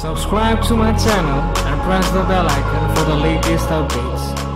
Subscribe to my channel and press the bell icon for the latest updates.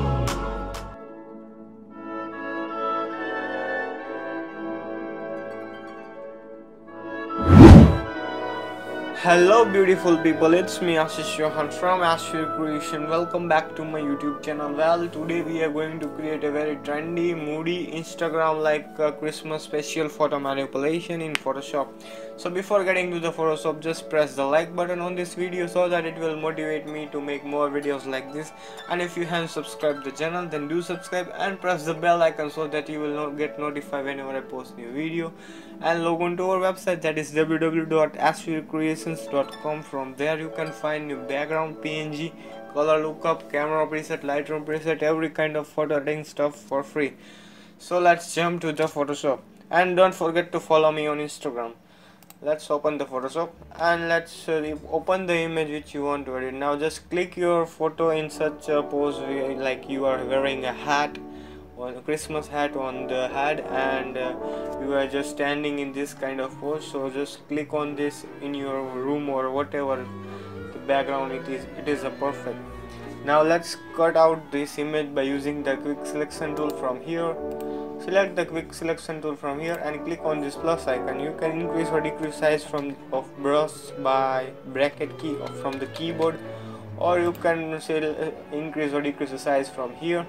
Hello beautiful people, it's me Ashish from ashvircreations. Welcome back to my YouTube channel. Well, today we are going to create a very trendy, moody, Instagram like Christmas special photo manipulation in Photoshop. So before getting to the Photoshop, just press the like button on this video so that it will motivate me to make more videos like this. And if you haven't subscribed the channel, then do subscribe and press the bell icon so that you will not get notified whenever I post new video. And log on to our website, that is www.ashvircreations.com. From there you can find new background, PNG, color lookup, camera preset, Lightroom preset, every kind of photo editing stuff for free. So let's jump to the Photoshop, and don't forget to follow me on Instagram. Let's open the Photoshop and let's open the image which you want to edit. Now just click your photo in such a pose like you are wearing a hat, or a Christmas hat on the head, and you are just standing in this kind of pose. So just click on this in your room or whatever the background it is a perfect. Now let's cut out this image by using the quick selection tool from here. Select the quick selection tool from here and click on this plus icon. You can increase or decrease size of brush by bracket key from the keyboard, or you can increase or decrease the size from here.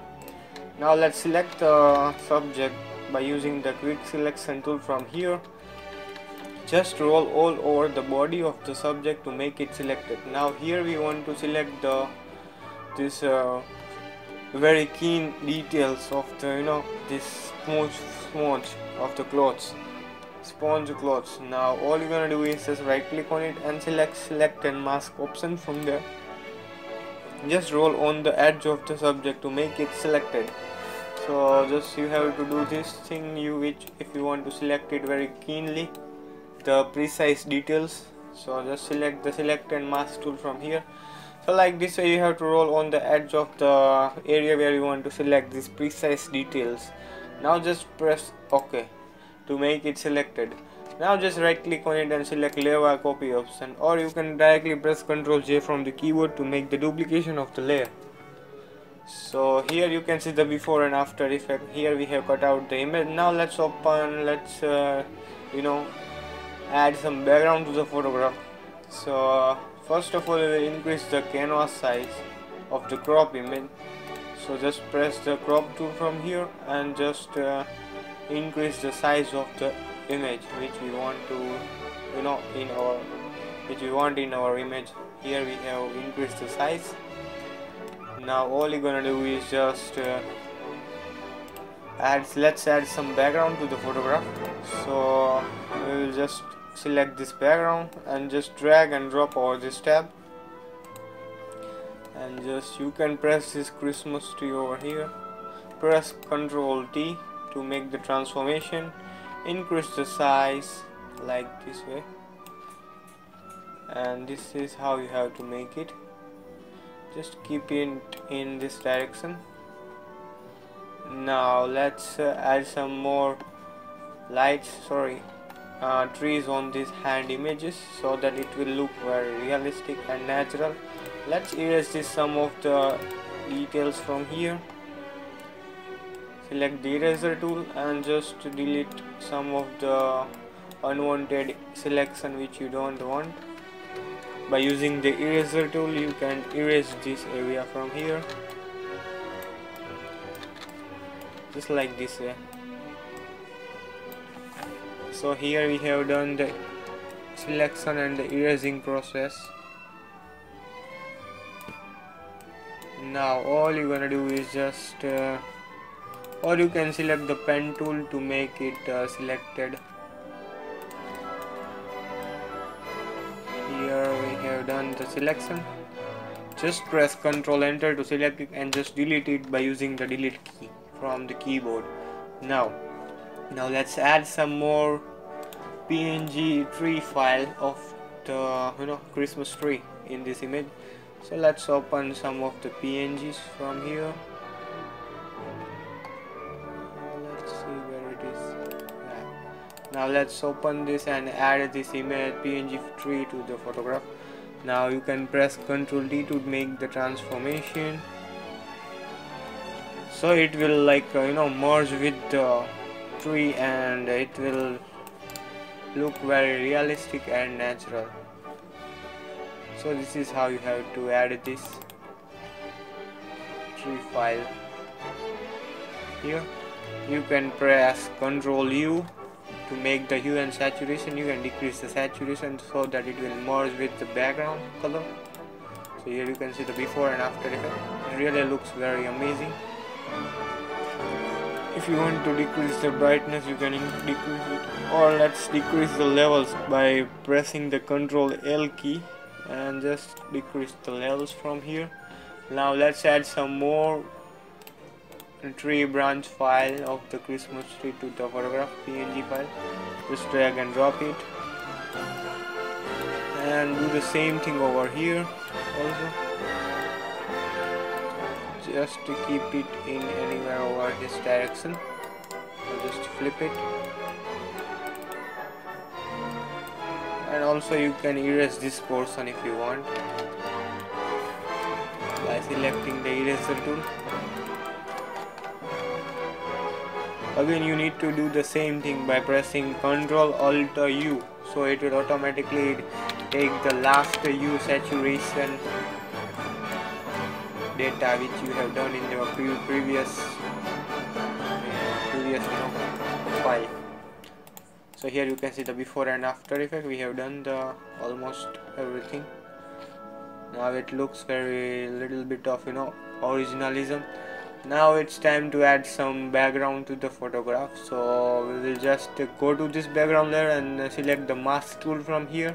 Now let's select the subject by using the quick selection tool from here. Just roll all over the body of the subject to make it selected. Now here we want to select this very keen details of the this sponge of the clothes, sponge clothes. Now all you're gonna do is just right click on it and select and mask option. From there just roll on the edge of the subject to make it selected. So just you have to do this thing if you want to select it very keenly, the precise details. So just select the select and mask tool from here. So like this way you have to roll on the edge of the area where you want to select these precise details. Now just press OK to make it selected. Now just right click on it and select layer copy option, or you can directly press Ctrl J from the keyboard to make the duplication of the layer. So here you can see the before and after effect. Here we have cut out the image. Now let's add some background to the photograph. So first of all we will increase the canvas size of the crop image. So just press the crop tool from here and just increase the size of the image which we want to in our image. Here we have increased the size. Now all you're gonna do is just let's add some background to the photograph. So we will just select this background and just drag and drop over this tab, and just you can press this Christmas tree over here. Press Ctrl T to make the transformation. Increase the size like this way, and this is how you have to make it. Just keep it in this direction. Now let's add some more trees on these hand images so that it will look very realistic and natural. Let's erase some of the details from here. Select the eraser tool and just delete some of the unwanted selection which you don't want. By using the eraser tool you can erase this area from here, just like this way. So here we have done the selection and the erasing process. Now all you're gonna do is just or you can select the pen tool to make it selected. Here we have done the selection. Just press Ctrl Enter to select it and just delete it by using the delete key from the keyboard. Now let's add some more PNG tree file of the Christmas tree in this image. So let's open some of the PNGs from here. Let's see where it is. Now let's open this and add this image PNG tree to the photograph. Now you can press Ctrl D to make the transformation, so it will like merge with the tree and it will look very realistic and natural. So this is how you have to add this tree file. Here you can press Ctrl U to make the hue and saturation. You can decrease the saturation so that it will merge with the background color. So here you can see the before and after effect. It really looks very amazing. If you want to decrease the brightness, you can decrease it, or let's decrease the levels by pressing the Ctrl L key and just decrease the levels from here. Now let's add some more tree branch file of the Christmas tree to the photograph PNG file. Just drag and drop it, and do the same thing over here also. Just to keep it in anywhere over this direction, so just flip it. And also you can erase this portion if you want by selecting the eraser tool. Again you need to do the same thing by pressing Ctrl Alt U, so it will automatically take the last hue saturation data which you have done in your previous file. So here you can see the before and after effect. We have done the almost everything. Now it looks very little bit of originalism. Now it's time to add some background to the photograph. So we will just go to this background layer and select the mask tool from here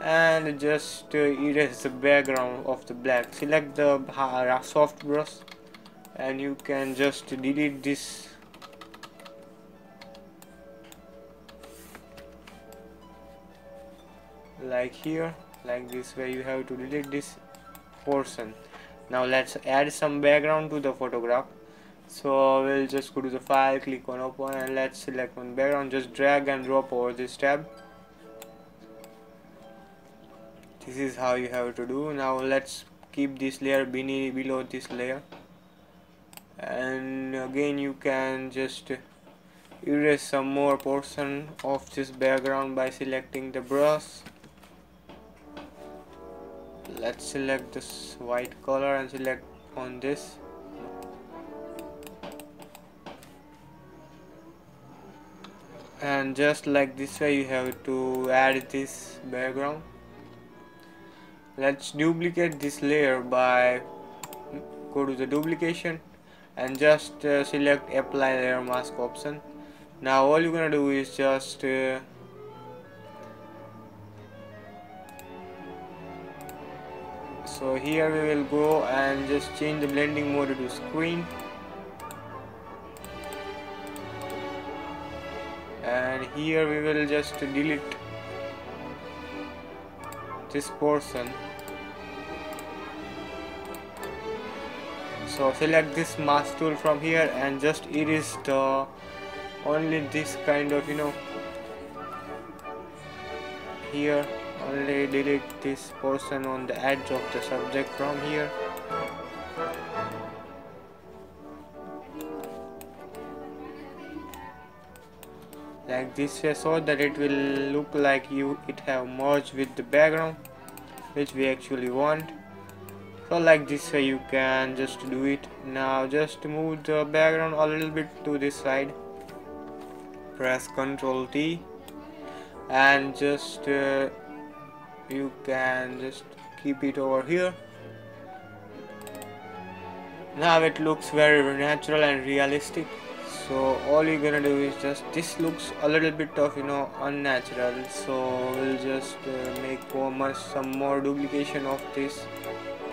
and just erase the background of the black. Select the soft brush and you can just delete this like here, like this way. You have to delete this portion. Now let's add some background to the photograph. So we'll just go to the file, click on open, and let's select one background. Just drag and drop over this tab. This is how you have to do. Now let's keep this layer below this layer, and again you can just erase some more portion of this background by selecting the brush. Let's select this white color and select on this. And just like this way you have to add this background. Let's duplicate this layer by go to the duplication and just select apply layer mask option. Now all you're gonna do is just so here we will go and just change the blending mode to screen, and here we will just delete this portion. So select this mask tool from here and just erase the only this kind of here, only delete this portion on the edge of the subject from here. Like this way, so that it will look like it have merged with the background, which we actually want. So like this way you can just do it. Now just move the background a little bit to this side, press Ctrl T, and just you can just keep it over here. Now it looks very natural and realistic. So all you're gonna do is just, this looks a little bit of unnatural, so we'll just make some more duplication of this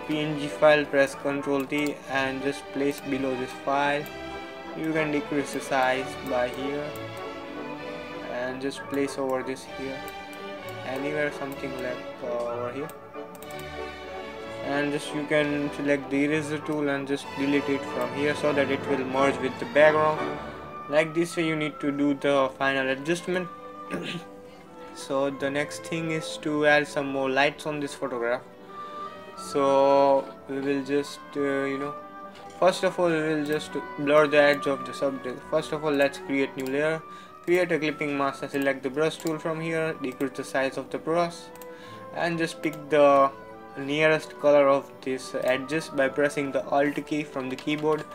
PNG file. Press Ctrl T and just place below this file. You can decrease the size by here and just place over this here, anywhere, something like over here, and just you can select the eraser tool and just delete it from here so that it will merge with the background. Like this way you need to do the final adjustment. So the next thing is to add some more lights on this photograph. So we will just first of all we will just blur the edge of the subject. First of all, let's create new layer, create a clipping mask and select the brush tool from here, decrease the size of the brush and just pick the nearest color of these edges by pressing the Alt key from the keyboard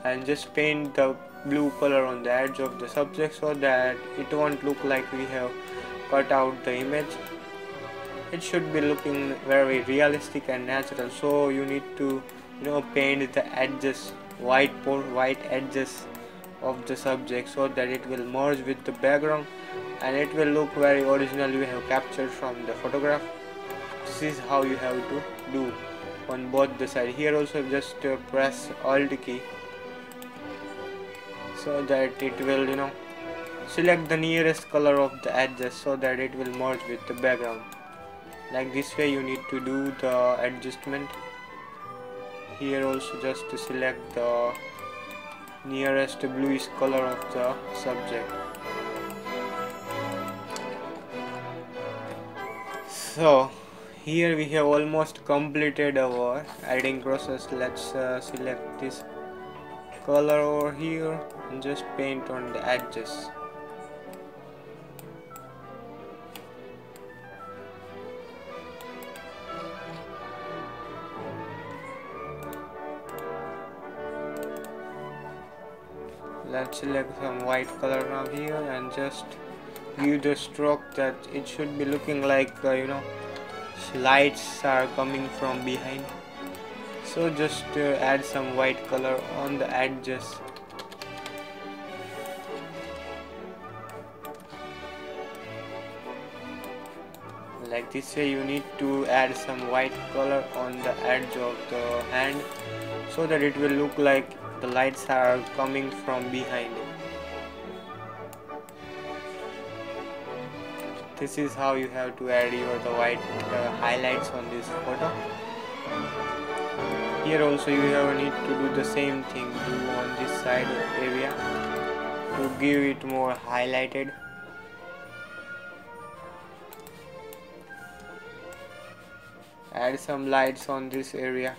and just paint the blue color on the edge of the subject so that it won't look like we have cut out the image. It should be looking very realistic and natural, so you need to paint the edges, white edges of the subject so that it will merge with the background and it will look very original you have captured from the photograph. This is how you have to do on both the side. Here also just press Alt key so that it will select the nearest color of the edges so that it will merge with the background. Like this way you need to do the adjustment. Here also just to select the nearest bluish color of the subject. So here we have almost completed our editing process. Let's select this color over here and just paint on the edges. Let's select some white color now here and just give the stroke that it should be looking like lights are coming from behind. So just add some white color on the edges. Like this way you need to add some white color on the edge of the hand so that it will look like the lights are coming from behind. This is how you have to add the white highlights on this photo. Here also you need to do the same thing on this side area to give it more highlighted. Add some lights on this area.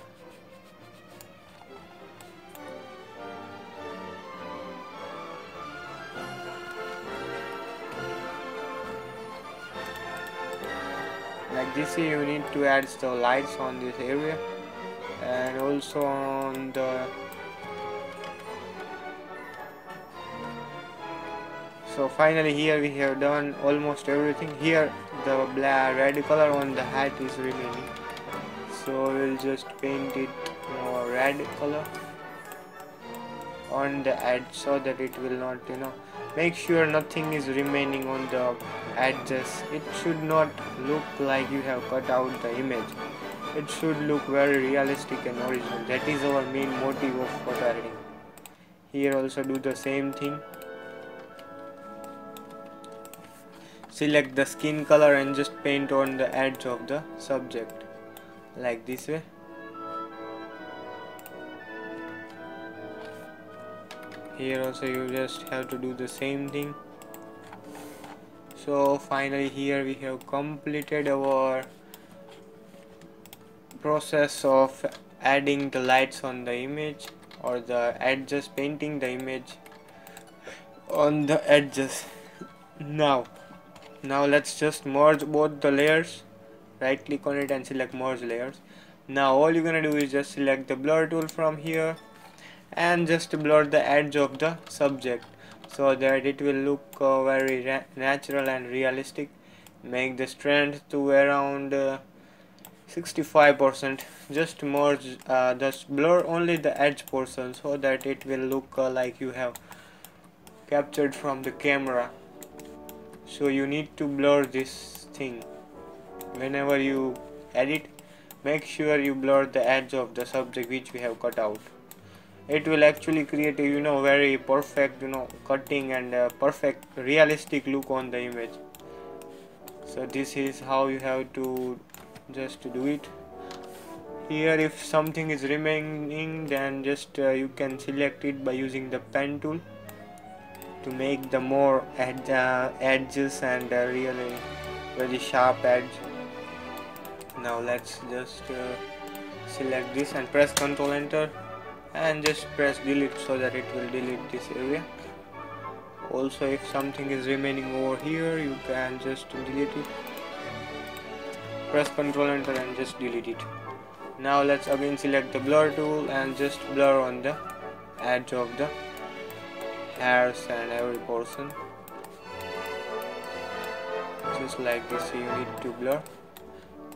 Like this you need to add the lights on this area and also on the so finally here we have done almost everything. Here the red color on the hat is remaining, so we'll just paint it more red color on the edge so that it will not make sure nothing is remaining on the edges. It should not look like you have cut out the image. It should look very realistic and original. That is our main motive of photo editing. Here also do the same thing. Select the skin color and just paint on the edge of the subject like this way. Here also you just have to do the same thing. So finally here we have completed our process of adding the lights on the image or the edges, painting the image on the edges. Now let's just merge both the layers. Right click on it and select merge layers. Now all you're gonna do is just select the blur tool from here and just blur the edge of the subject so that it will look very natural and realistic. Make the strength to around 65%. Just merge, just blur only the edge portion so that it will look like you have captured from the camera. So you need to blur this thing whenever you edit. Make sure you blur the edge of the subject which we have cut out. It will actually create a very perfect cutting and perfect realistic look on the image. So this is how you have to just do it. Here if something is remaining, then just you can select it by using the pen tool to make the more edges and really very sharp edge. Now let's just select this and press Ctrl Enter and just press delete so that it will delete this area. Also, if something is remaining over here, you can just delete it. Press Ctrl Enter and just delete it. Now let's again select the blur tool and just blur on the edge of the hairs and every portion. Just like this, you need to blur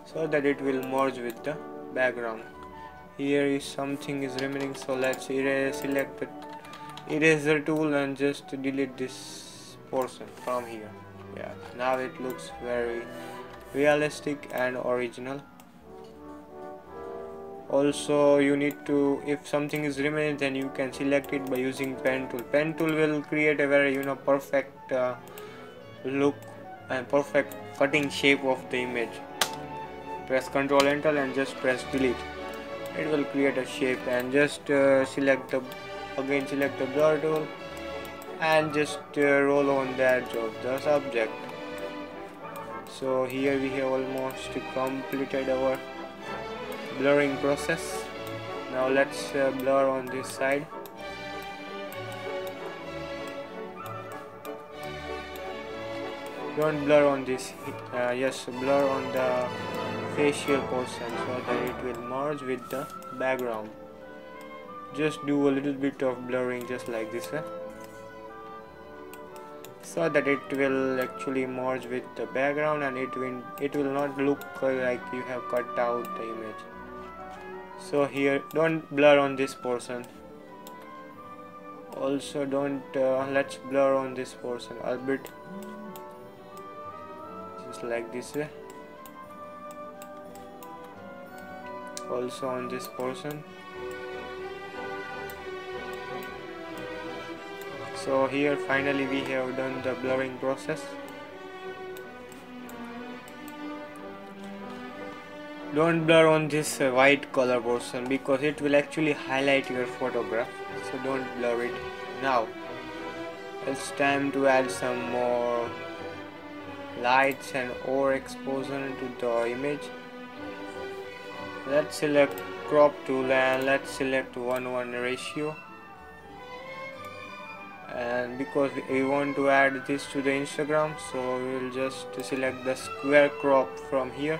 so that it will merge with the background. Here is something is remaining, so let's select the eraser tool and just delete this portion from here. Yeah, now it looks very realistic and original. Also, you need to, if something is remaining, then you can select it by using pen tool. Pen tool will create a very perfect look and perfect cutting shape of the image. Press Ctrl Enter and just press delete. It will create a shape, and just select the blur tool and just roll on the edge of the subject. So here we have almost completed our blurring process. Now let's blur on this side. Don't blur on this, yes, blur on the facial portion so that it will merge with the background. Just do a little bit of blurring just like this way, so that it will actually merge with the background and it will not look like you have cut out the image. So here, don't blur on this portion. Also don't let's blur on this portion a bit, just like this way. Also on this portion. So here finally we have done the blurring process. Don't blur on this white color portion because it will actually highlight your photograph, so don't blur it. Now it's time to add some more lights and overexposure to the image. Let's select crop tool and let's select 1:1 ratio, and because we want to add this to the Instagram, so we will just select the square crop from here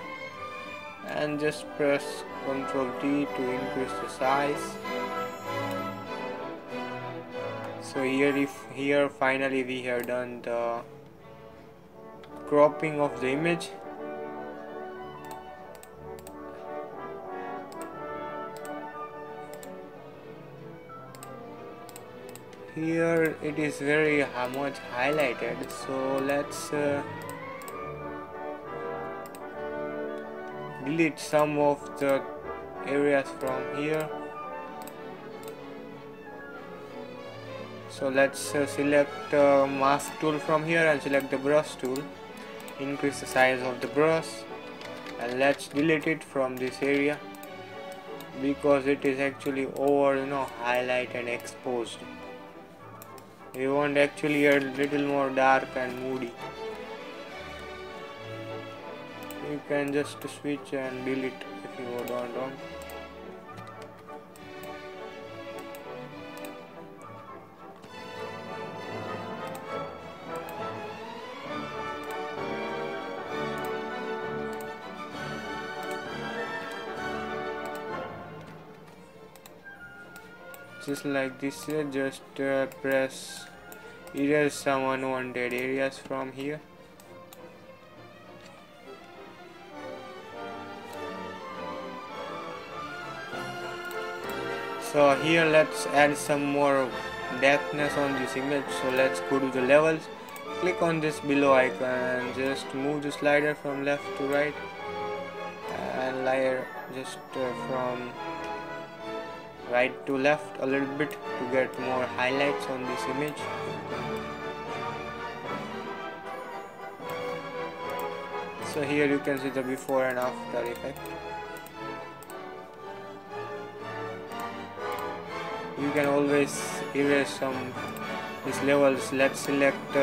and just press Ctrl D to increase the size. So here finally we have done the cropping of the image. Here it is very much highlighted, so let's delete some of the areas from here. So let's select mask tool from here and select the brush tool, increase the size of the brush, and let's delete it from this area because it is actually over highlight and exposed. We want actually a little more dark and moody. You can just switch and delete if you don't want. Just like this, just press erase some unwanted areas from here. So here let's add some more depthness on this image. So let's go to the levels, click on this below icon and just move the slider from left to right and layer just from right to left a little bit to get more highlights on this image. So here you can see the before and after effect. You can always erase some these levels. Let's select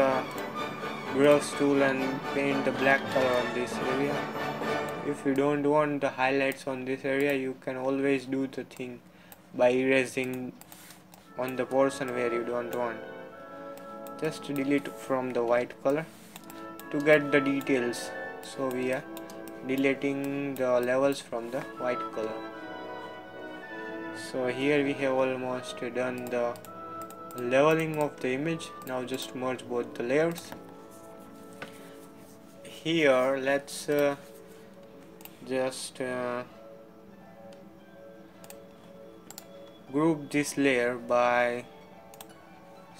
brush tool and paint the black color on this area. If you don't want the highlights on this area, you can always do the thing by erasing on the portion where you don't want. Just delete from the white color to get the details. So we are deleting the levels from the white color. So here we have almost done the leveling of the image. Now just merge both the layers. Here let's just group this layer by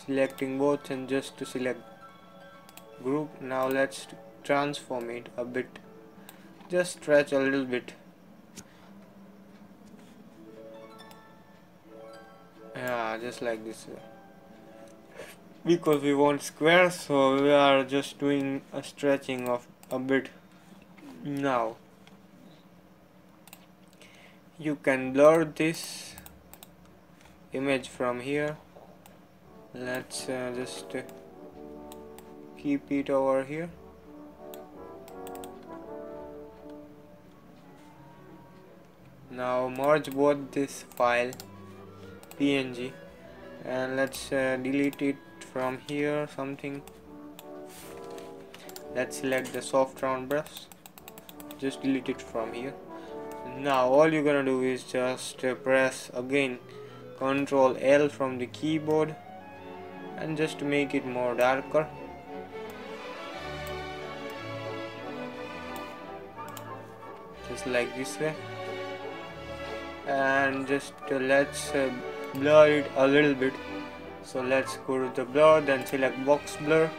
selecting both and just to select group. Now let's transform it a bit, just stretch a little bit. Yeah, just like this way. Because we want square, so we are just doing a stretching of a bit. Now you can blur this image from here. Let's just keep it over here. Now merge both this file PNG and let's delete it from here something. Let's select the soft round brush, just delete it from here. Now all you're gonna do is just press again Ctrl L from the keyboard and just to make it more darker. Just like this way. And just let's blur it a little bit. So let's go to the blur, then select box blur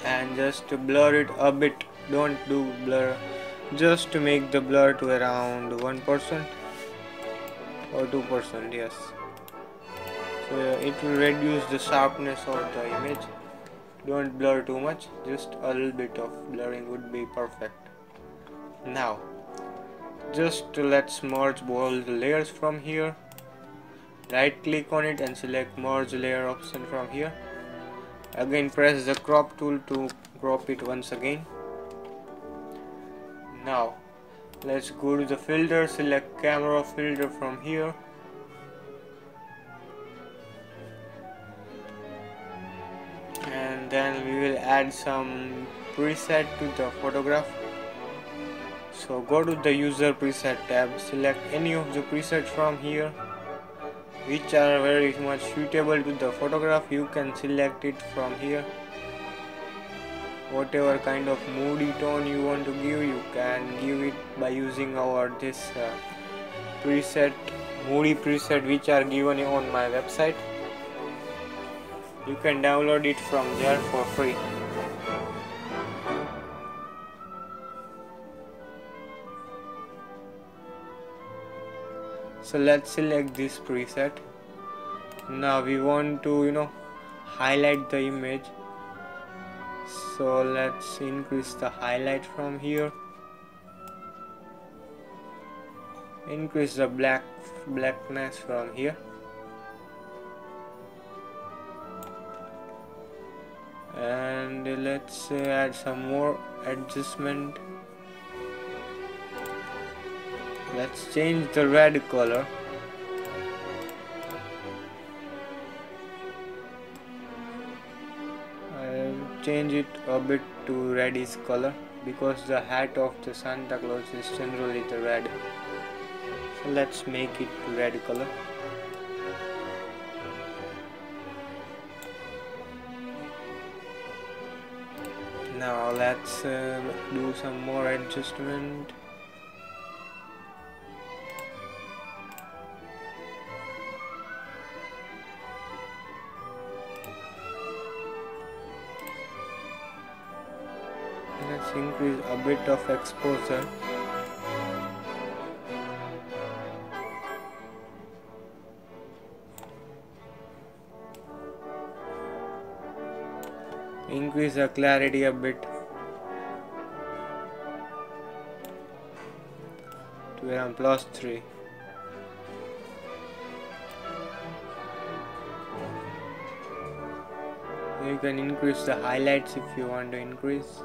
and just to blur it a bit. Don't do blur, just to make the blur to around 1% or 2%, yes. So it will reduce the sharpness of the image. Don't blur too much, just a little bit of blurring would be perfect. Now just let's merge both the layers from here. Right click on it and select merge layer option from here. Again press the crop tool to crop it once again. Now let's go to the filter, select camera filter from here. And then we will add some preset to the photograph. So go to the user preset tab, select any of the presets from here which are very much suitable to the photograph. You can select it from here. Whatever kind of moody tone you want to give, you can give it by using this preset, moody preset, which are given on my website. You can download it from there for free. So let's select this preset. Now we want to highlight the image. So let's increase the highlight from here. Increase the blackness from here. And let's add some more adjustment. Let's change the red color. I'll change it a bit to reddish color because the hat of the Santa Claus is generally the red. So let's make it red color. Now let's do some more adjustment. Let's increase a bit of exposure. Increase the clarity a bit to around +3. You can increase the highlights if you want to increase.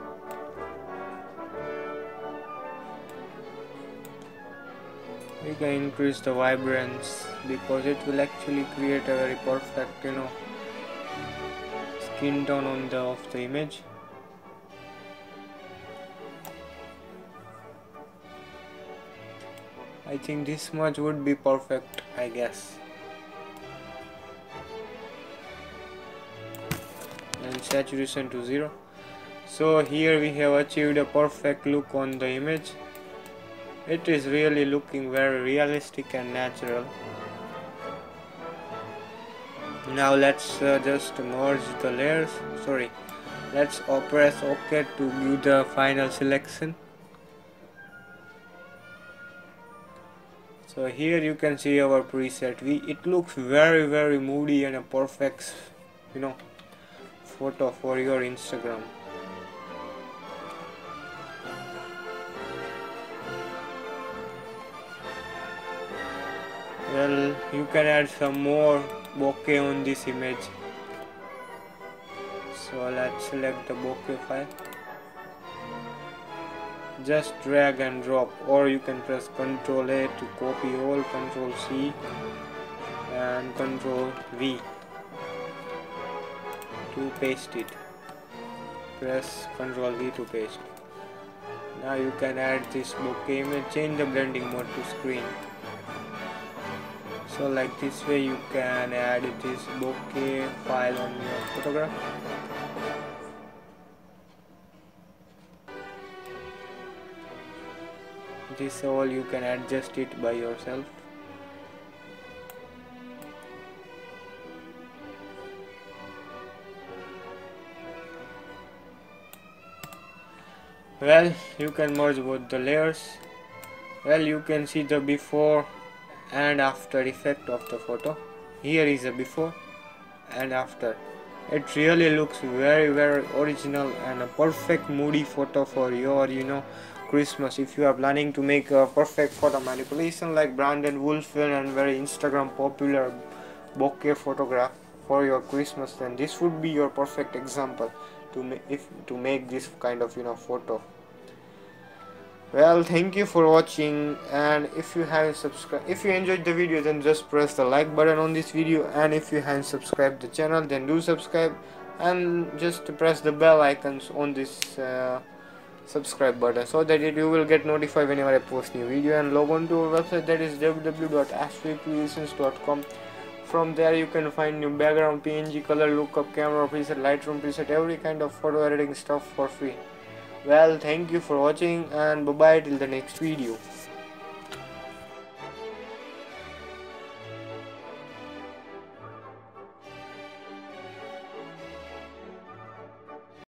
You can increase the vibrance because it will actually create a very perfect, skin tone of the image. I think this much would be perfect, I guess. And saturation to 0. So here we have achieved a perfect look on the image. It is really looking very realistic and natural. Now let's just merge the layers. Let's press OK to give the final selection. So here you can see our preset. It looks very moody and a perfect, photo for your Instagram. Well, you can add some more bokeh on this image. So let's select the bokeh file. Just drag and drop, or you can press Ctrl A to copy all, Ctrl C and Ctrl V to paste it. Press Ctrl V to paste. Now you can add this bokeh image, change the blending mode to screen. So like this way you can add this bokeh file on your photograph. This all you can adjust it by yourself. Well, you can merge both the layers. Well, you can see the before and after effect of the photo. Here is a before and after. It really looks very original and a perfect moody photo for your Christmas. If you are planning to make a perfect photo manipulation like Brandon Woelfel and very Instagram popular bokeh photograph for your Christmas, then this would be your perfect example to make this kind of photo. Well, thank you for watching, and if you enjoyed the video, then just press the like button on this video, and if you haven't subscribed the channel, then do subscribe and just press the bell icons on this subscribe button so that you will get notified whenever I post new video, and log on to our website, that is www.ashvircreations.com. From there you can find new background, PNG, color lookup, camera preset, Lightroom preset, every kind of photo editing stuff for free. Well, thank you for watching, and bye bye till the next video.